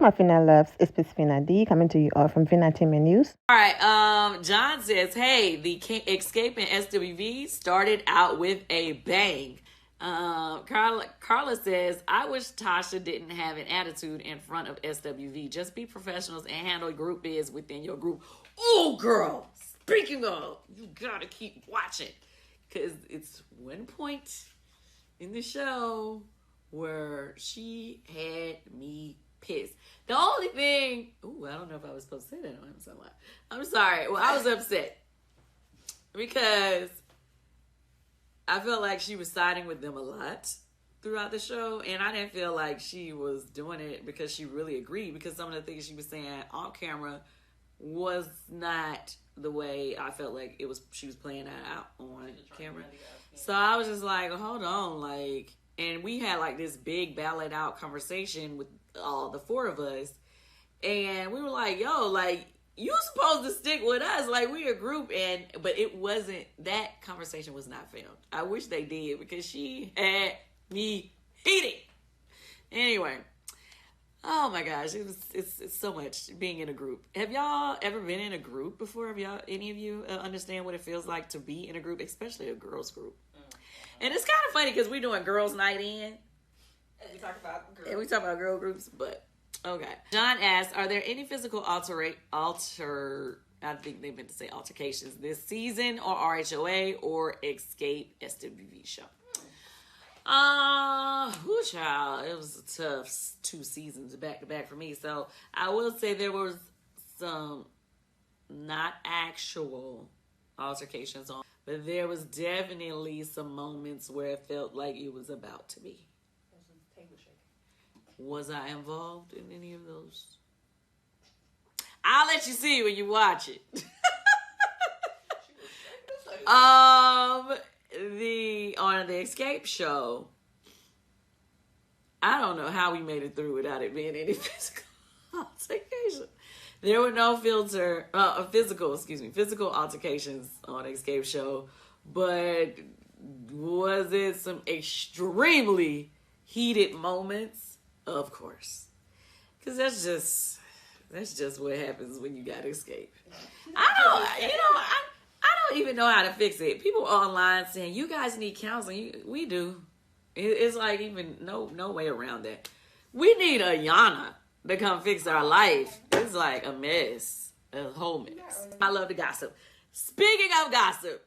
my Fina loves. It's Fina D coming to you all from Fina Team and News. All right. John says, "Hey, the Xscape and SWV started out with a bang." Carla says, "I wish Tasha didn't have an attitude in front of SWV. Just be professionals and handle group biz within your group." Oh, girl. Speaking of, you gotta keep watching, because it's one point in the show where she had me pissed. The only thing, I don't know if I was supposed to say that on him somewhere. I'm sorry. Well, I was upset because I felt like she was siding with them a lot throughout the show, and I didn't feel like she was doing it because she really agreed, because some of the things she was saying on camera was not the way I felt like it was. She was playing that out on camera. So I was just like, hold on, like, and we had like this big ballad out conversation with all the four of us, and we were like, yo, like, you supposed to stick with us, like, we a group. But it wasn't, that conversation was not filmed. I wish they did, because she had me heated. Anyway, oh my gosh, it's so much being in a group. Have y'all ever been in a group before? Have y'all, any of you understand what it feels like to be in a group, especially a girls group? And it's kind of funny because we're doing girls' night in. And we talk about girls. And we talk about girl groups, but okay. John asks, are there any physical I think they meant to say altercations this season, or RHOA or Xscape SWV show? Child, it was a tough 2 seasons back to back for me. So I will say there was some not actual altercations on, but there was definitely some moments where it felt like it was about to be. Was I involved in any of those? I'll let you see when you watch it. On the Xscape show, I don't know how we made it through without it being any physical altercation. There were no physical altercations on Xscape show, but was it some extremely heated moments? Of course, because that's just what happens when you got Xscape. I don't even know how to fix it. People online saying you guys need counseling. We do. It's like even no way around that. We need Iyanla to come fix our life. It's like a mess, a whole mess. I love the gossip. Speaking of gossip,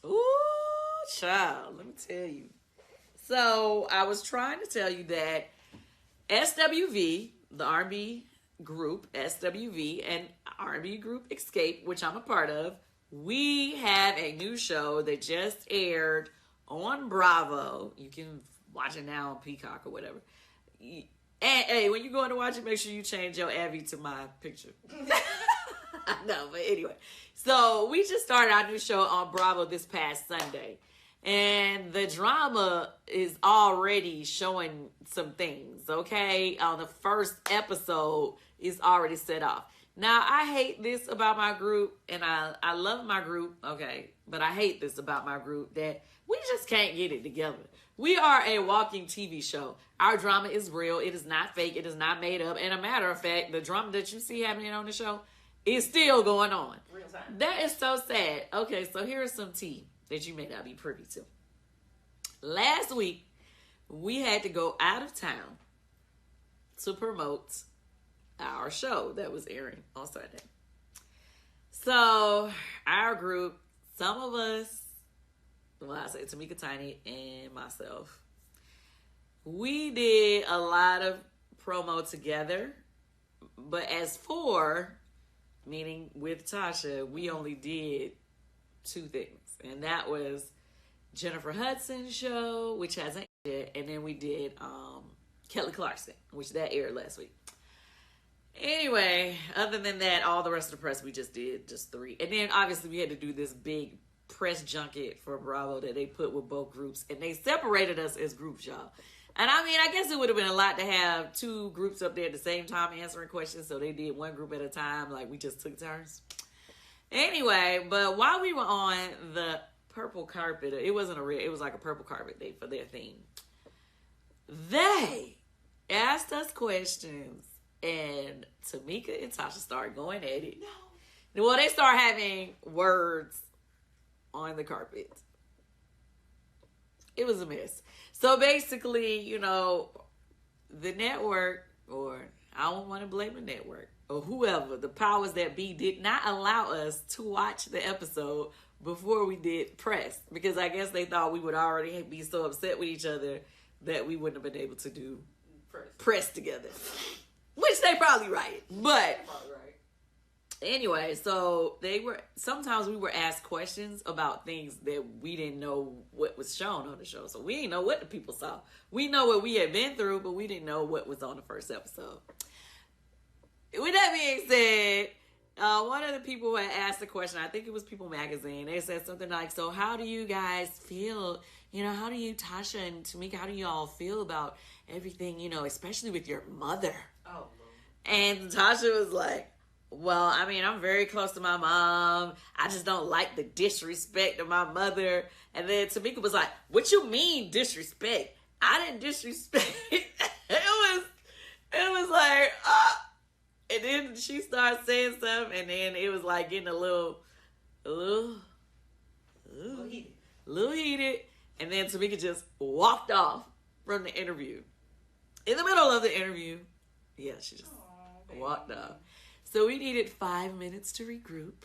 ooh, child, let me tell you. So I was trying to tell you that SWV, the R&B group SWV, and R&B group Xscape, which I'm a part of, we have a new show that just aired on Bravo. You can watch it now on Peacock or whatever. And hey, when you go in to watch it, make sure you change your Abby to my picture. No, but anyway. So we just started our new show on Bravo this past Sunday. And the drama is already showing some things, okay? On the first episode is already set off. Now, I hate this about my group, and I love my group, okay? But I hate this about my group, that we just can't get it together. We are a walking TV show. Our drama is real. It is not fake. It is not made up. And a matter of fact, the drama that you see happening on the show is still going on. Real time. That is so sad. Okay, so here is some tea that you may not be privy to. Last week, we had to go out of town to promote our show that was airing on Sunday. So, our group, some of us, well, I say Tamika, Tiny, and myself, we did a lot of promo together, but as 4, meaning with Tasha, we only did 2 things, and that was Jennifer Hudson's show, which hasn't aired yet, and then we did Kelly Clarkson, which that aired last week. Anyway, other than that, all the rest of the press, we just did just 3. And then obviously we had to do this big press junket for Bravo that they put with both groups, and they separated us as groups, y'all. And I mean, I guess it would have been a lot to have 2 groups up there at the same time answering questions, so they did one group at a time, like we just took turns. Anyway, but while we were on the purple carpet, it wasn't a red, it was like a purple carpet day for their theme. They asked us questions and Tamika and Tasha start going at it. No. Well, they start having words on the carpet. It was a mess. So basically, you know, the network, or I don't want to blame the network, or whoever, the powers that be, did not allow us to watch the episode before we did press, because I guess they thought we would already be so upset with each other that we wouldn't have been able to do press together. Which they probably right. But anyway, so sometimes we were asked questions about things that we didn't know what was shown on the show. So we didn't know what the people saw. We know what we had been through, but we didn't know what was on the first episode. With that being said, one of the people who had asked the question, I think it was People Magazine, they said something like, so how do you guys feel, you know, how do you, Tasha and Tamika, how do you all feel about everything, you know, especially with your mother? Oh, and Tasha was like, well, I mean, I'm very close to my mom. I just don't like the disrespect of my mother. And then Tamika was like, what you mean disrespect? I didn't disrespect. It was like, and then she started saying something, and then it was like getting a little heated. And then Tamika just walked off from the interview. In the middle of the interview, yeah, she just walked off. So we needed 5 minutes to regroup.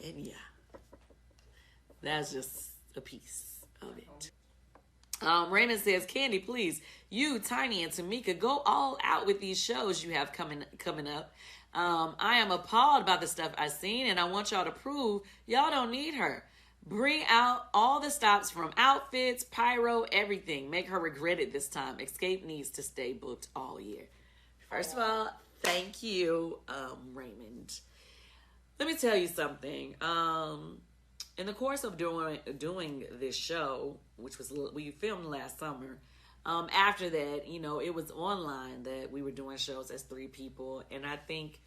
And yeah, that's just a piece of it. Raymond says, Kandi, please, you, Tiny, and Tamika, go all out with these shows you have coming up. I am appalled by the stuff I've seen, and I want y'all to prove y'all don't need her. Bring out all the stops from outfits, pyro, everything. Make her regret it this time. Xscape needs to stay booked all year. First of all, thank you, Raymond. Let me tell you something. In the course of doing this show, which was we filmed last summer, after that, you know, it was online that we were doing shows as 3 people, and I think,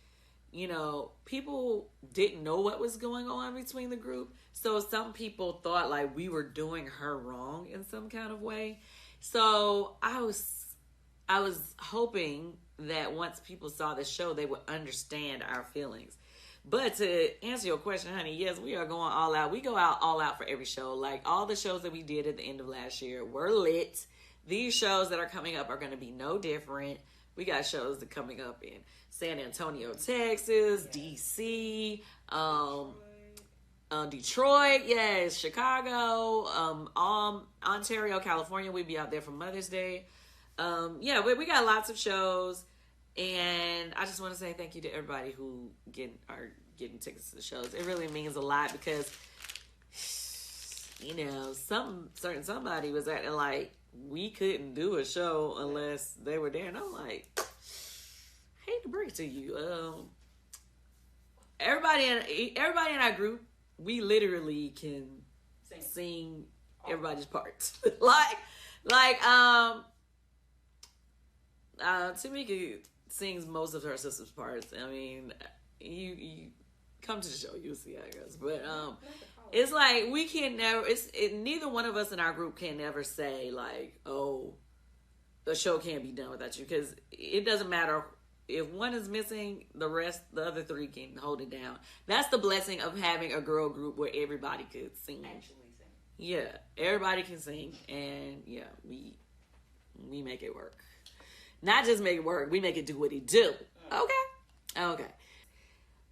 you know, people didn't know what was going on between the group, so some people thought like we were doing her wrong in some kind of way. So I was hoping that once people saw the show, they would understand our feelings. But to answer your question, honey, yes, we are going all out. We go out all out for every show. Like all the shows that we did at the end of last year were lit. These shows that are coming up are going to be no different. We got shows that are coming up in San Antonio, Texas, DC, Detroit, yes, Chicago, Ontario, California. We'll be out there for Mother's Day. Yeah, we got lots of shows. And I just want to say thank you to everybody who are getting tickets to the shows. It really means a lot because, you know, somebody was acting like we couldn't do a show unless they were there. And I'm like, I hate to break it to you. Everybody in our group, we literally can sing everybody's parts. Tamika sings most of her sister's parts. I mean, you come to the show, you'll see how it goes. But it's like we can never. Neither one of us in our group can ever say like, "Oh, the show can't be done without you," because it doesn't matter if one is missing. The other 3 can hold it down. That's the blessing of having a girl group where everybody could sing. actually sing. Yeah, everybody can sing, and yeah, we make it work. Not just make it work, we make it do what it do.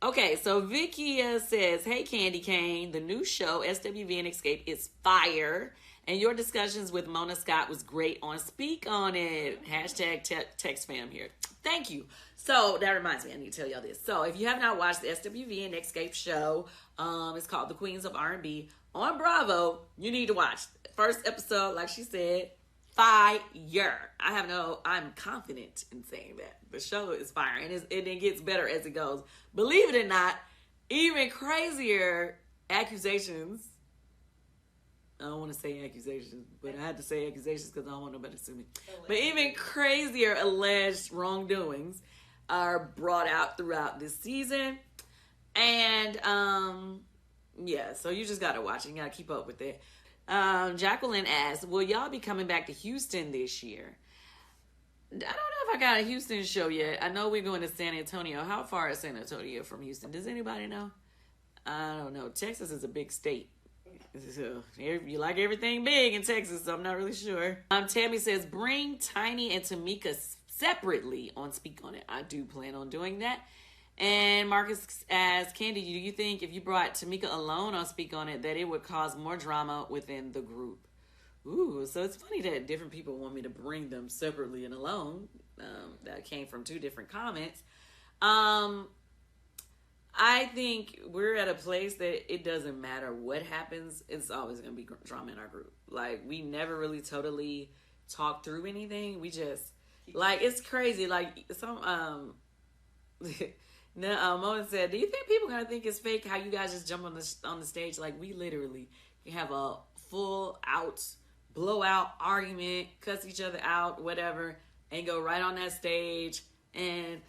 Okay, so Vicky says, hey, Candy Cane, the new show, SWV and Xscape, is fire. And your discussions with Mona Scott was great on Speak On It. Hashtag text fam here. Thank you. So that reminds me, I need to tell y'all this. So if you have not watched the SWV and Xscape show, it's called The Queens of R&B on Bravo, you need to watch. First episode, like she said, fire. I'm confident in saying that. The show is fire, and it gets better as it goes. Believe it or not, even crazier accusations. I don't want to say accusations, but I had to say accusations because I don't want nobody to sue me. But even crazier alleged wrongdoings are brought out throughout this season. And, yeah, so you just got to watch it. You got to keep up with it. Jacqueline asks, will y'all be coming back to Houston this year? I don't know if I got a Houston show yet. I know we're going to San Antonio. How far is San Antonio from Houston? Does anybody know? I don't know. Texas is a big state. So, you like everything big in Texas, so I'm not really sure. Tammy says, bring Tiny and Tamika separately on Speak On It. I do plan on doing that. And Marcus asks, Kandi, do you think if you brought Tamika alone on Speak On It, that it would cause more drama within the group? Ooh, so it's funny that different people want me to bring them separately and alone. That came from 2 different comments. I think we're at a place that it doesn't matter what happens. It's always going to be drama in our group. Like, we never really totally talk through anything. We just, like, it's crazy. Like, some, Mona said, do you think people going to think it's fake how you guys just jump on the stage? Like, we literally have a full out, blowout argument, cuss each other out, whatever, and go right on that stage and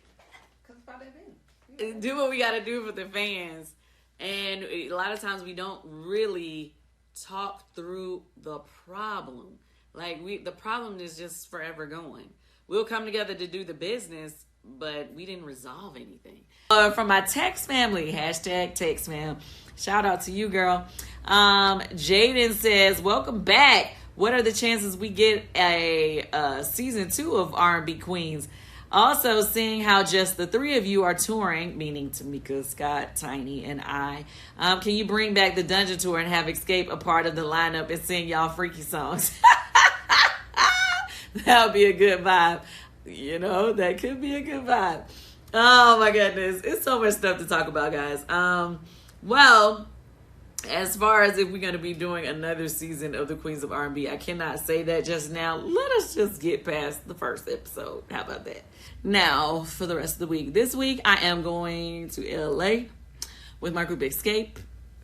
do what we got to do for the fans. And a lot of times we don't really talk through the problem. Like, the problem is just forever going. We'll come together to do the business, but we didn't resolve anything. From my text family, hashtag text fam. Shout out to you, girl. Jaden says, welcome back. What are the chances we get a season 2 of R&B Queens? Also, seeing how just the 3 of you are touring, meaning Tamika, Scott, Tiny, and I, can you bring back the Dungeon Tour and have Xscape a part of the lineup and sing y'all freaky songs? That would be a good vibe. You know, that could be a good vibe. Oh, my goodness. It's so much stuff to talk about, guys. Well, as far as if we're going to be doing another season of the Queens of R&B, I cannot say that just now. Let us just get past the first episode. How about that? Now, for the rest of the week. This week, I am going to LA with my group Xscape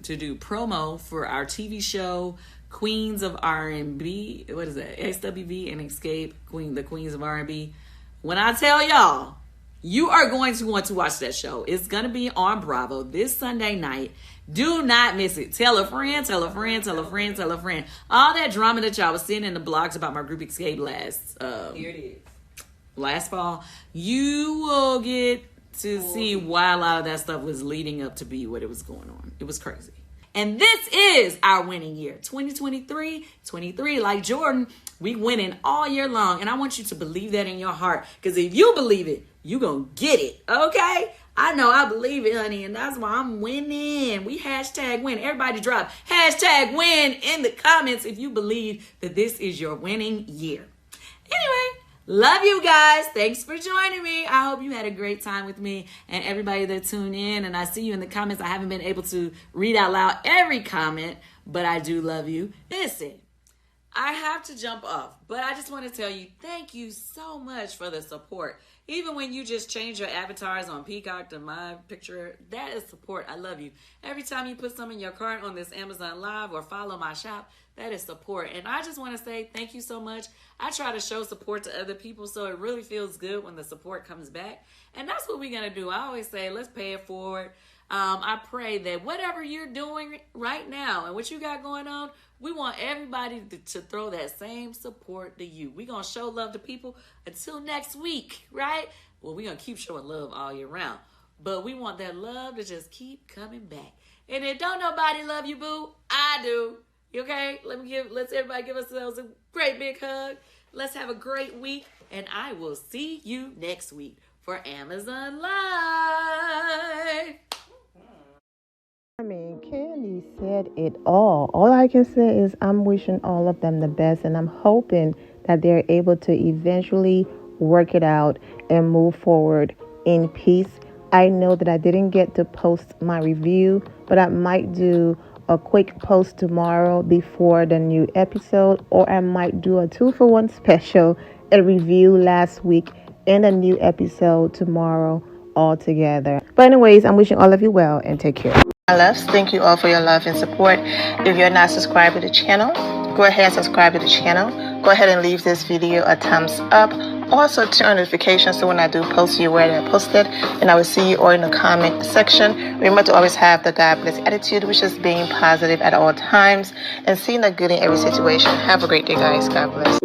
to do promo for our TV show, Queens of R&B. What is that? XWB and Xscape, the Queens of R&B. When I tell y'all, you are going to want to watch that show. It's going to be on Bravo this Sunday night. Do not miss it. Tell a friend, tell a friend, tell a friend, tell a friend. All that drama that y'all was seeing in the blogs about my group Xscape here it is. Last fall, you will get to see why a lot of that stuff was leading up to be what it was going on. It was crazy. And this is our winning year. 2023, like Jordan, we winning all year long. And I want you to believe that in your heart. Because if you believe it, you gonna get it. Okay? I know I believe it, honey. And that's why I'm winning. We hashtag win. Everybody drop hashtag win in the comments if you believe that this is your winning year. Anyway, love you guys. Thanks for joining me. I hope you had a great time with me and everybody that tuned in. And I see you in the comments. I haven't been able to read out loud every comment, but I do love you. Listen, I have to jump off, but I just want to tell you, thank you so much for the support. Even when you just change your avatars on Peacock to my picture, that is support. I love you. Every time you put some in your cart on this Amazon Live or follow my shop, that is support. And I just want to say thank you so much. I try to show support to other people, so it really feels good when the support comes back. And that's what we're going to do. I always say, let's pay it forward. I pray that whatever you're doing right now and what you got going on, we want everybody to throw that same support to you. We're going to show love to people until next week, right? Well, we're going to keep showing love all year round. But we want that love to just keep coming back. And if don't nobody love you, boo, I do. Okay? Let's everybody give ourselves a great big hug. Let's have a great week. And I will see you next week for Amazon Live. I mean, Kandi said it all. All I can say is I'm wishing all of them the best, and I'm hoping that they're able to eventually work it out and move forward in peace. I know that I didn't get to post my review, but I might do a quick post tomorrow before the new episode, or I might do a 2-for-1 special, a review last week and a new episode tomorrow all together. But anyways, I'm wishing all of you well and take care. My loves, thank you all for your love and support. If you're not subscribed to the channel, go ahead and subscribe to the channel. Go ahead and leave this video a thumbs up. Also turn on notifications so when I do post, you're aware that I posted, and I will see you all in the comment section. Remember to always have the God bless attitude, which is being positive at all times and seeing the good in every situation. Have a great day, guys. God bless.